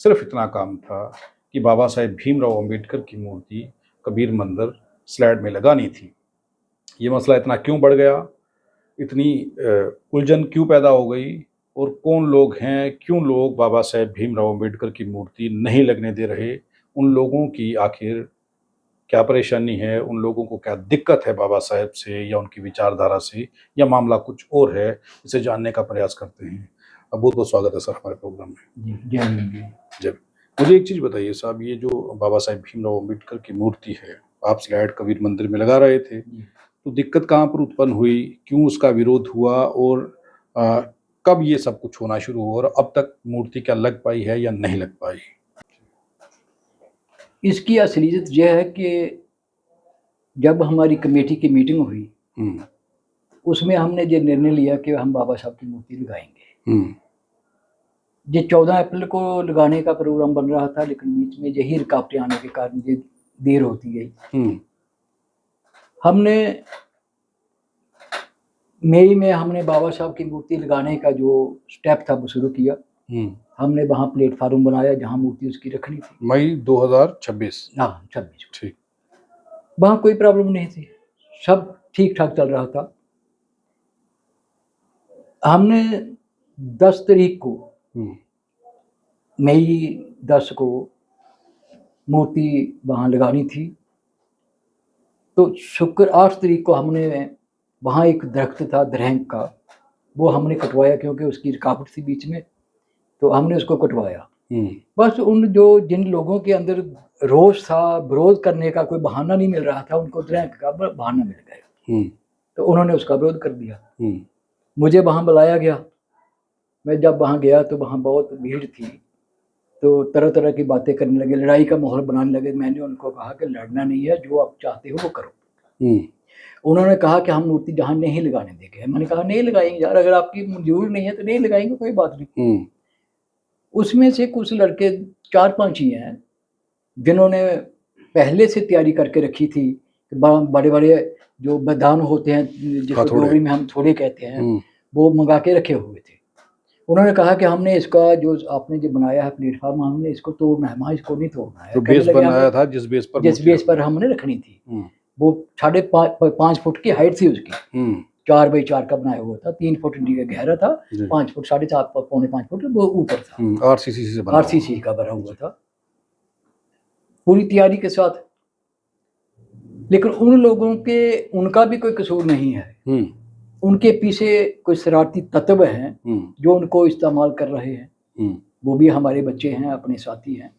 सिर्फ इतना काम था कि बाबा साहेब भीमराव अंबेडकर की मूर्ति कबीर मंदिर स्लैड में लगानी थी। ये मसला इतना क्यों बढ़ गया, इतनी उलझन क्यों पैदा हो गई, और कौन लोग हैं, क्यों लोग बाबा साहेब भीमराव अंबेडकर की मूर्ति नहीं लगने दे रहे, उन लोगों की आखिर क्या परेशानी है, उन लोगों को क्या दिक्कत है बाबा साहेब से या उनकी विचारधारा से, या मामला कुछ और है, इसे जानने का प्रयास करते हैं। अब बहुत बहुत स्वागत है सर हमारे प्रोग्राम में। जय। मुझे एक चीज़ बताइए साहब, ये जो बाबा साहेब भीमराव अंबेडकर की मूर्ति है, आप स्लाइड कबीर मंदिर में लगा रहे थे, तो दिक्कत कहाँ पर उत्पन्न हुई, क्यों उसका विरोध हुआ, और कब ये सब कुछ होना शुरू हुआ, और अब तक मूर्ति क्या लग पाई है या नहीं लग पाई? इसकी असलियत यह है कि जब हमारी कमेटी की मीटिंग हुई, उसमें हमने ये निर्णय लिया कि हम बाबा साहब की मूर्ति लगाएंगे। ये 14 अप्रैल को लगाने का प्रोग्राम बन रहा था, लेकिन बीच में यही रुकावटें आने के कारण ये देर होती गई। हमने मई में हमने बाबा साहब की मूर्ति लगाने का जो स्टेप था वो शुरू किया। हमने वहाँ प्लेटफार्म बनाया जहाँ मूर्ति उसकी रखनी थी। मई 2026? हाँ, 26। ठीक। वहाँ कोई प्रॉब्लम नहीं थी, सब ठीक ठाक चल रहा था। हमने 10 तारीख को, मई 10 को मूर्ति वहाँ लगानी थी। तो शुक्र 8 तारीख को हमने वहाँ एक दरख्त था दरहंग का, वो हमने कटवाया क्योंकि उसकी रुकावट थी बीच में, तो हमने उसको कटवाया। बस जिन लोगों के अंदर रोष था, विरोध करने का कोई बहाना नहीं मिल रहा था, उनको दरहंग का बहाना मिल गया, तो उन्होंने उसका विरोध कर दिया। मुझे वहाँ बुलाया गया। मैं जब वहाँ गया तो वहाँ बहुत भीड़ थी, तो तरह तरह की बातें करने लगे, लड़ाई का माहौल बनाने लगे। मैंने उनको कहा कि लड़ना नहीं है, जो आप चाहते हो वो करो। उन्होंने कहा कि हम मूर्ति जहाँ नहीं लगाने देंगे। मैंने कहा नहीं लगाएंगे यार, अगर आपकी मंजूर नहीं है तो नहीं लगाएंगे, कोई बात नहीं। उसमें से कुछ लड़के 4-5 ही हैं जिन्होंने पहले से तैयारी करके रखी थी। बड़े बड़े जो मैदान होते हैं, जिसको डोगरी में हम थोड़े कहते हैं, वो मंगा के रखे हुए थे। उन्होंने कहा कि हमने इसका जो आपने जो बनाया है प्लेटफार्म, हमने इसको तोड़ना है। वहाँ इसको नहीं तोड़ना है। जो बेस बनाया था, जिस बेस पर हमने रखनी थी, वो 5.5 फुट की हाइट थी उसकी। 4 बाई 4 का बनाया हुआ था, 3 फुट गहरा था, 5 फुट 4.5 पौने 5 फुट वो ऊपर था। आरसीसी का बना हुआ था, पूरी तैयारी के साथ। लेकिन उन लोगों के, उनका भी कोई कसूर नहीं है। उनके पीछे कोई शरारती तत्व हैं जो उनको इस्तेमाल कर रहे हैं। वो भी हमारे बच्चे हैं, अपने साथी हैं।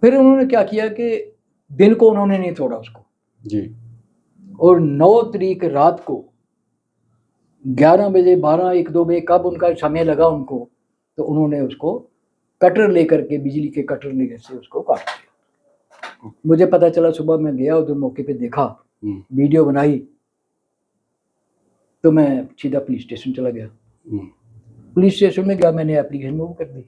फिर उन्होंने क्या किया कि दिन को उन्होंने नहीं तोड़ा उसको जी, और 9 तारीख रात को 11 बजे 12-1-2 बजे कब उनका समय लगा उनको, तो उन्होंने उसको कटर लेकर के, बिजली के कटर लेकर से उसको काट दिया। मुझे पता चला, सुबह मैं गया उधर मौके पे देखा, वीडियो बनाई, तो मैं सीधा पुलिस स्टेशन चला गया। पुलिस स्टेशन में गया, मैंने एप्लीकेशन मूव कर दी।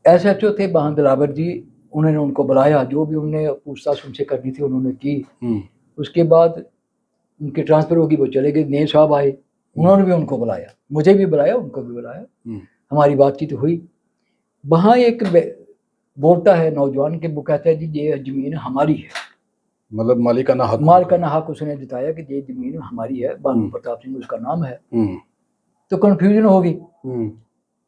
SHO थे वहाँ दिलावर जी, उन्होंने उनको बुलाया, जो भी उन्होंने पूछताछ उनसे करनी थी उन्होंने की। उसके बाद उनकी ट्रांसफ़र होगी, वो चले गए। नेम साहब आए, उन्होंने भी उनको बुलाया, मुझे भी बुलाया, उनको भी बुलाया। हमारी बातचीत हुई। वहाँ एक बोलता है नौजवान के, वो कहता है जी ये ज़मीन हमारी है, मतलब मालिकाना हक उसने जताया कि ये ज़मीन हमारी है। बानू प्रताप सिंह उसका नाम है। तो कन्फ्यूजन होगी।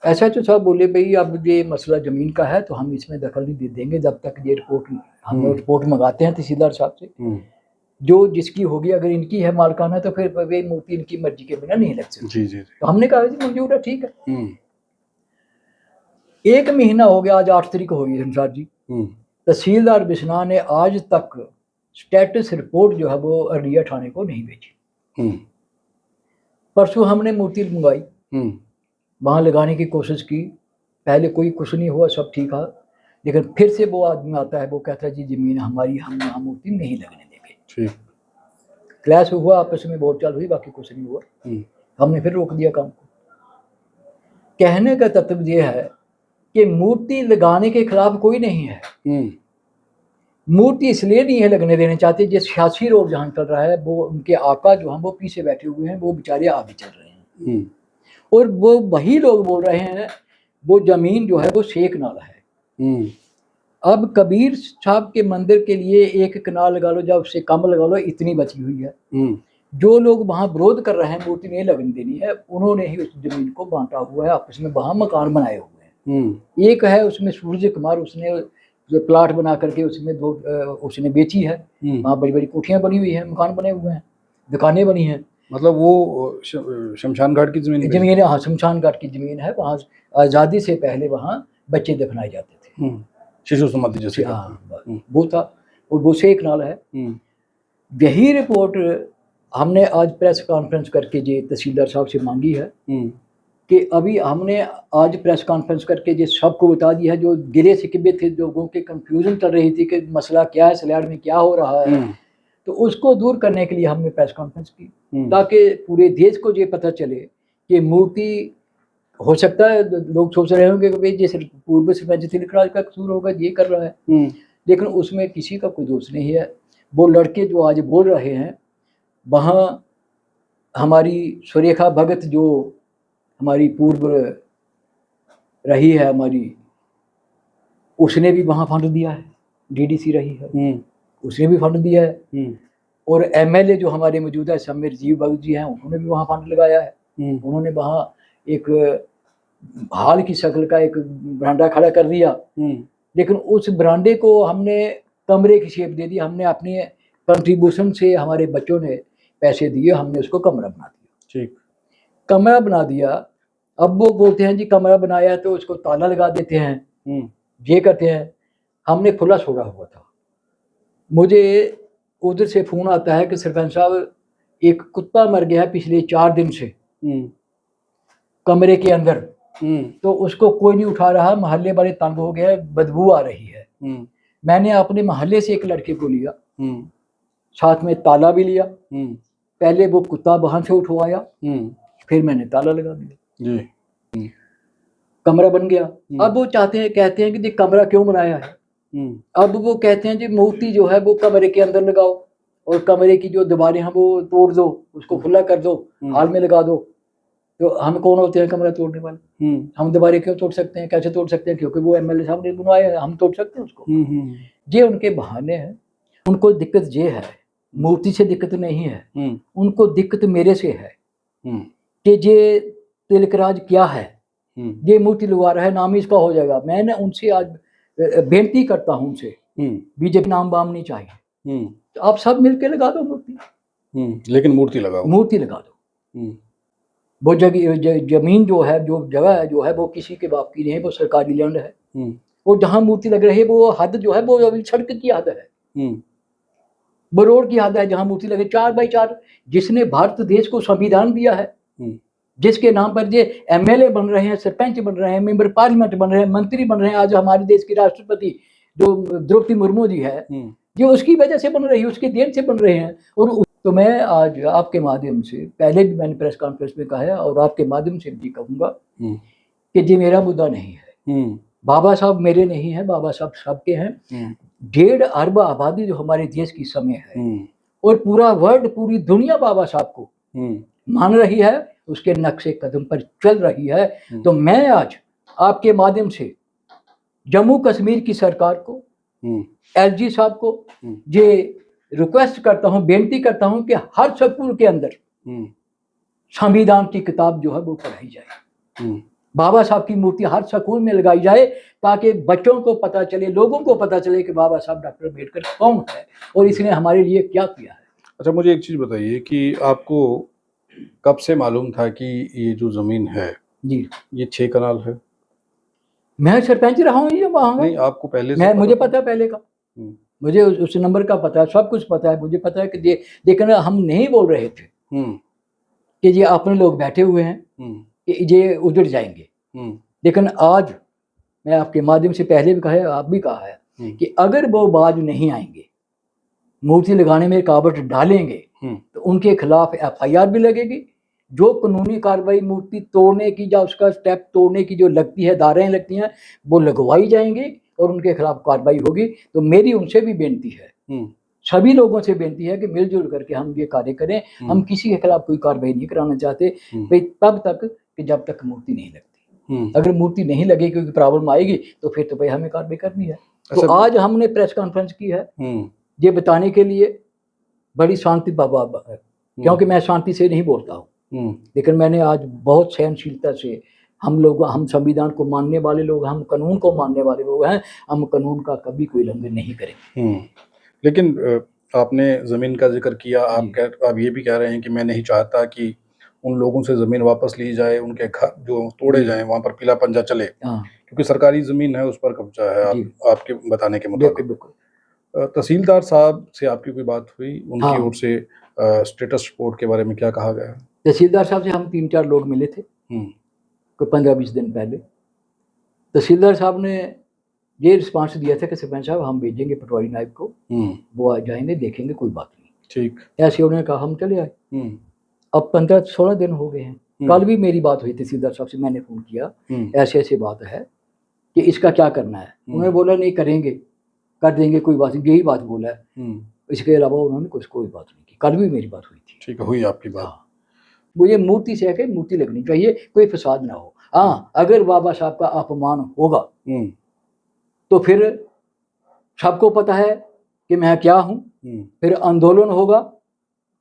SHO साहब बोले भाई अब ये मसला ज़मीन का है तो हम इसमें दखल नहीं देंगे जब तक ये रिपोर्ट, हम रिपोर्ट मंगाते हैं तहसीलदार साहब से, जो जिसकी होगी, अगर इनकी है मालकाना तो फिर वे मूर्ति इनकी मर्जी के बिना नहीं लग सकती। जी। तो हमने कहा जी मंजूर है, ठीक है। 1 महीना हो गया, आज 8 तारीख हो गई संसार जी। तहसीलदार बिश्नाह ने आज तक स्टेटस रिपोर्ट जो है वो अररिया थाने को नहीं भेजी। परसों हमने मूर्ति मंगवाई, वहाँ लगाने की कोशिश की, पहले कोई कुछ नहीं हुआ, सब ठीक है। लेकिन फिर से वो आदमी आता है, वो कहता है जी ज़मीन हमारी, हम यहाँ मूर्ति नहीं लगने देंगे। क्लैश हुआ, आपस में बोलचाल हुई, बाकी कुछ नहीं हुआ। हमने फिर रोक दिया काम को। कहने का तत्व ये है कि मूर्ति लगाने के खिलाफ कोई नहीं है। मूर्ति इसलिए नहीं है लगने देने चाहते, जिस 86 रोड जहाँ चल रहा है, वो उनके आका जो हैं वो पीछे बैठे हुए हैं, वो बेचारे आगे चल रहे हैं। और वो वही लोग बोल रहे हैं वो जमीन जो है वो 6 कनाल है। अब कबीर साहब के मंदिर के लिए 1 कनाल लगा लो, जब उससे कम लगा लो, इतनी बची हुई है। जो लोग वहाँ विरोध कर रहे हैं मूर्ति नहीं लगने देनी है, उन्होंने ही उस जमीन को बांटा हुआ है आपस में, वहाँ मकान बनाए हुए हैं। एक है उसमें सूर्य कुमार, उसने जो प्लाट बना करके उसमें उसने बेची है। वहाँ बड़ी बड़ी कोठियाँ बनी हुई हैं, मकान बने हुए हैं, दुकानें बनी हैं। मतलब वो शमशान घाट की जमीन जमीन, हाँ, शमशान घाट की जमीन है। वहाँ आज़ादी से पहले वहाँ बच्चे दफनाए जाते थे, शिशु समाधि जैसे। हाँ, वो था, वो 6 कनाल है। यही रिपोर्ट हमने आज प्रेस कॉन्फ्रेंस करके जे तहसीलदार साहब से मांगी है कि अभी हमने आज प्रेस कॉन्फ्रेंस करके जे सबको बता दिया है, जो गिरे शिकवे थे, लोगों के कंफ्यूजन चल रही थी कि मसला क्या है, स्लैड में क्या हो रहा है, तो उसको दूर करने के लिए हमने प्रेस कॉन्फ्रेंस की, ताकि पूरे देश को ये पता चले कि मूर्ति, हो सकता है लोग सोच रहे होंगे कि भाई जैसे पूर्व सरपंच तिलकराज का कसूर होगा, ये कर रहा है, लेकिन उसमें किसी का कोई दोष नहीं है। वो लड़के जो आज बोल रहे हैं, वहाँ हमारी सुरेखा भगत जो हमारी पूर्व रही है हमारी, उसने भी वहाँ फंड दिया है, डीडीसी रही है, उसने भी फंड दिया है। और एमएलए जो हमारे मौजूदा समीर जीव भगत जी हैं, उन्होंने भी वहाँ फंड लगाया है। उन्होंने वहाँ एक हाल की शक्ल का एक बरांडा खड़ा कर दिया, लेकिन उस बरांडे को हमने कमरे की शेप दे दी। हमने अपने कंट्रीब्यूशन से, हमारे बच्चों ने पैसे दिए, हमने उसको कमरा बना दिया। ठीक, कमरा बना दिया। अब वो बोलते हैं जी कमरा बनाया तो उसको ताला लगा देते हैं, ये करते हैं। हमने खुला छोड़ा हुआ था। मुझे उधर से फोन आता है कि सरपंच साहब, एक कुत्ता मर गया है पिछले 4 दिन से कमरे के अंदर, तो उसको कोई नहीं उठा रहा, मोहल्ले वाले तंग हो गए, बदबू आ रही है। मैंने अपने मोहल्ले से एक लड़के को लिया, साथ में ताला भी लिया। पहले वो कुत्ता वहां से उठवाया, फिर मैंने ताला लगा दिया, कमरा बन गया। अब वो चाहते हैं, कहते हैं कि जी कमरा क्यों बनाया है। अब वो कहते हैं जी मूर्ति जो है वो कमरे के अंदर लगाओ, और कमरे की जो दीवारें हैं वो तोड़ दो, उसको खुला कर दो, हाल में लगा दो। तो हम कौन होते हैं कमरा तोड़ने वाले? हम दीवारें क्यों तोड़ सकते हैं, कैसे तोड़ सकते हैं? क्योंकि वो एमएलए साहब ने बनवाया है, हम तोड़ सकते हैं उसको। ये उनके बहाने हैं। उनको दिक्कत ये है, मूर्ति से दिक्कत नहीं है, उनको दिक्कत मेरे से है कि ये तिलकराज क्या है, ये मूर्ति लगा रहा है, नाम ही इसका हो जाएगा। मैंने उनसे आज बेनती करता हूं उनसे, बीजेपी नाम बाम नहीं चाहिए, तो आप सब मिलके लगा दो मूर्ति, लेकिन मूर्ति लगाओ, मूर्ति लगा दो। वो जमीन जो है, जो जगह है जो है, वो किसी के बाप की नहीं है, वो सरकारी लैंड है। वो जहाँ मूर्ति लग रही है वो हद जो है वो अभी सड़क की हद है, वो रोड की हद है जहाँ मूर्ति लगे। 4x4 जिसने भारत देश को संविधान दिया है, जिसके नाम पर ये एमएलए बन रहे हैं, सरपंच बन रहे हैं, मेंबर पार्लियामेंट बन रहे हैं, मंत्री बन रहे हैं, आज हमारे देश की राष्ट्रपति जो द्रौपदी मुर्मू जी है, ये उसकी वजह से बन रही है, उसकी देन से बन रहे हैं। और तो मैं आज आपके माध्यम से, पहले भी मैंने प्रेस कॉन्फ्रेंस में कहा है और आपके माध्यम से भी कहूँगा कि ये मेरा मुद्दा नहीं है। बाबा साहब मेरे नहीं है, बाबा साहब सबके हैं। 1.5 अरब आबादी जो हमारे देश की समय है, और पूरा वर्ल्ड, पूरी दुनिया बाबा साहब को मान रही है, उसके नक्शे कदम पर चल रही है। तो मैं आज आपके माध्यम से जम्मू कश्मीर की सरकार को, एलजी साहब को ये रिक्वेस्ट करता हूँ, बेनती करता हूँ कि हर स्कूल के अंदर संविधान की किताब जो है वो पढ़ाई जाए, बाबा साहब की मूर्ति हर स्कूल में लगाई जाए, ताकि बच्चों को पता चले, लोगों को पता चले कि बाबा साहब डॉक्टर अम्बेडकर कौन है और इसने हमारे लिए क्या किया है। अच्छा, मुझे एक चीज़ बताइए कि आपको कब से मालूम था कि ये जो ज़मीन है जी, ये 6 कनाल है? मैं सरपंच रहा हूँ, ये वहाँ नहीं, आपको पहले से मुझे पता है पहले का, मुझे उस नंबर का पता है, सब कुछ पता है, मुझे पता है कि ये, लेकिन हम नहीं बोल रहे थे कि ये अपने लोग बैठे हुए हैं कि ये उजड़ जाएंगे। लेकिन आज मैं आपके माध्यम से पहले भी कहा है, आप भी कहा है कि अगर वो बाज नहीं आएंगे, मूर्ति लगाने में रुकावट डालेंगे, तो उनके खिलाफ एफआईआर भी लगेगी। जो कानूनी कार्रवाई मूर्ति तोड़ने की या उसका स्टेप तोड़ने की जो लगती है, धाराएं लगती हैं, वो लगवाई जाएंगी और उनके खिलाफ कार्रवाई होगी। तो मेरी उनसे भी बेनती है, सभी लोगों से बेनती है कि मिलजुल करके हम ये कार्य करें। हम किसी के खिलाफ कोई कार्रवाई नहीं कराना चाहते भाई, तब तक कि जब तक मूर्ति नहीं लगती। अगर मूर्ति नहीं लगेगी, क्योंकि प्रॉब्लम आएगी, तो फिर तो भाई हमें कार्रवाई करनी है। तो अच्छा। आज हमने प्रेस कॉन्फ्रेंस की है ये बताने के लिए, बड़ी शांति बाबा है, क्योंकि मैं शांति से नहीं बोलता हूँ, लेकिन मैंने आज बहुत सहनशीलता से, हम संविधान को मानने वाले लोग, हम कानून को मानने वाले लोग हैं, हम कानून का कभी कोई उल्लंघन नहीं करेंगे। लेकिन आपने ज़मीन का जिक्र किया, आप ये भी कह रहे हैं कि मैं नहीं चाहता कि उन लोगों से ज़मीन वापस ली जाए, उनके घर जो तोड़े जाएं, वहाँ पर पीला पंजा चले, क्योंकि सरकारी ज़मीन है, उस पर कब्जा है। आपके बताने के मुताबिक तहसीलदार साहब से आपकी कोई बात हुई? उनकी ओर से स्टेटस रिपोर्ट के बारे में क्या कहा गया? तहसीलदार साहब से हम 3-4 लोग मिले थे कोई 15-20 दिन पहले। तहसीलदार साहब ने ये रिस्पांस दिया था कि सरपंच साहब हम भेजेंगे पटवारी नायब को, वो आ जाएंगे, देखेंगे, कोई बात नहीं। ठीक, ऐसे उन्होंने कहा, हम चले आए। अब 15-16 दिन हो गए हैं। कल भी मेरी बात हुई तहसीलदार साहब से, मैंने फ़ोन किया, ऐसे ऐसे बात है कि इसका क्या करना है। उन्होंने बोला नहीं करेंगे, कर देंगे, कोई बात नहीं, यही बात बोला है। इसके अलावा उन्होंने कोई बात नहीं की। कल भी मेरी बात हुई थी। ठीक है, हुई आपकी बात। मुझे मूर्ति से है कि मूर्ति लगनी चाहिए, कोई फसाद ना हो। हाँ, अगर बाबा साहब का अपमान होगा तो फिर सबको पता है कि मैं क्या हूँ, फिर आंदोलन होगा,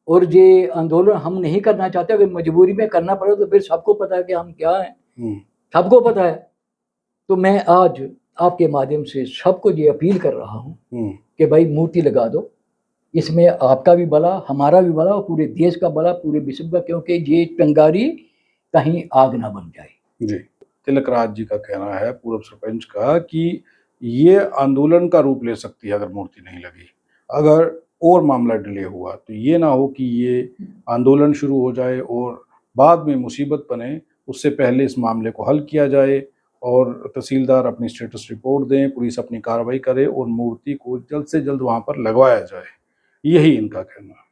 और ये आंदोलन हम नहीं करना चाहते, अगर मजबूरी में करना पड़े तो फिर सबको पता है कि हम क्या हैं, सबको पता है। तो मैं आज आपके माध्यम से सबको ये अपील कर रहा हूँ कि भाई मूर्ति लगा दो, इसमें आपका भी भला, हमारा भी भला, और पूरे देश का भला, पूरे विश्व का, क्योंकि ये टंगारी कहीं आग ना बन जाए। जी, तिलक राज जी का कहना है, पूर्व सरपंच का, कि ये आंदोलन का रूप ले सकती है अगर मूर्ति नहीं लगी। अगर और मामला डिले हुआ तो ये ना हो कि ये आंदोलन शुरू हो जाए और बाद में मुसीबत बने, उससे पहले इस मामले को हल किया जाए और तहसीलदार अपनी स्टेटस रिपोर्ट दें, पुलिस अपनी कार्रवाई करे और मूर्ति को जल्द से जल्द वहाँ पर लगवाया जाए। यही इनका कहना है।